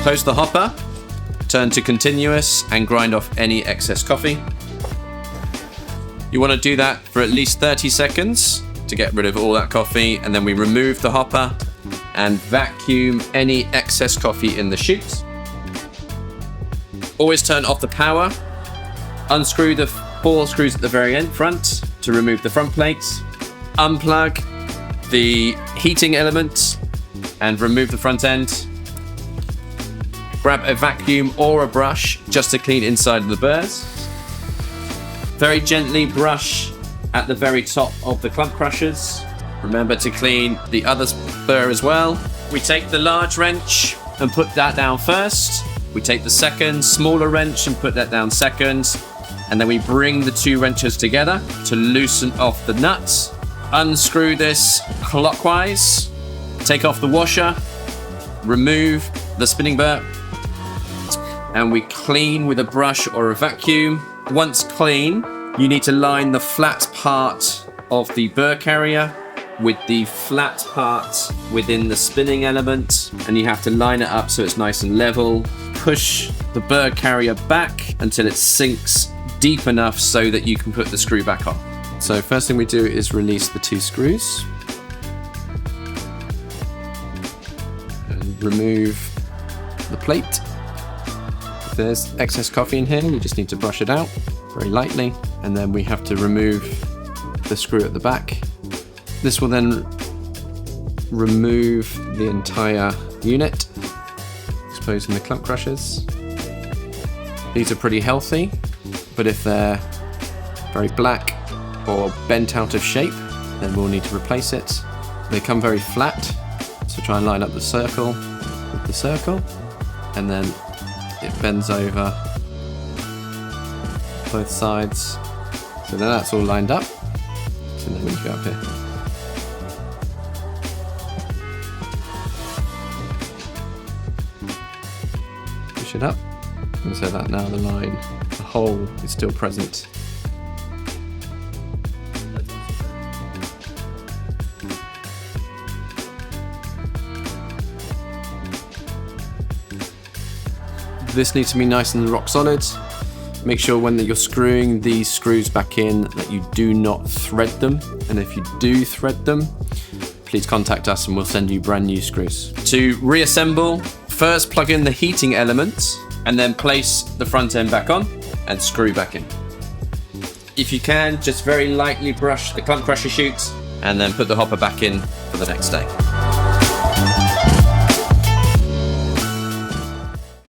Close the hopper, turn to continuous, and grind off any excess coffee. You want to do that for at least 30 seconds to get rid of all that coffee, and then we remove the hopper and vacuum any excess coffee in the chute. Always turn off the power. Unscrew the 4 screws at the very end front to remove the front plates. Unplug the heating element and remove the front end. Grab a vacuum or a brush just to clean inside of the burrs. Very gently brush at the very top of the clump crushers. Remember to clean the other burr as well. We take the large wrench and put that down first. We take the second, smaller wrench and put that down second. And then we bring the 2 wrenches together to loosen off the nuts. Unscrew this clockwise. Take off the washer. Remove the spinning burr. And we clean with a brush or a vacuum. Once clean, you need to line the flat part of the burr carrier with the flat part within the spinning element, and you have to line it up so it's nice and level. Push the burr carrier back until it sinks deep enough so that you can put the screw back on. So first thing we do is release the 2 screws and remove the plate. If there's excess coffee in here, you just need to brush it out very lightly, and then we have to remove the screw at the back. This will then remove the entire unit, exposing the clump crushers. These are pretty healthy, but if they're very black or bent out of shape, then we'll need to replace it. They come very flat, so try and line up the circle with the circle, and then it bends over both sides. So then that's all lined up. So then we can go up here. Push it up, and so that now the hole is still present. This needs to be nice and rock solid. Make sure when you're screwing these screws back in that you do not thread them. And if you do thread them, please contact us and we'll send you brand new screws. To reassemble, first plug in the heating element and then place the front end back on and screw back in. If you can, just very lightly brush the clump crusher chute and then put the hopper back in for the next day.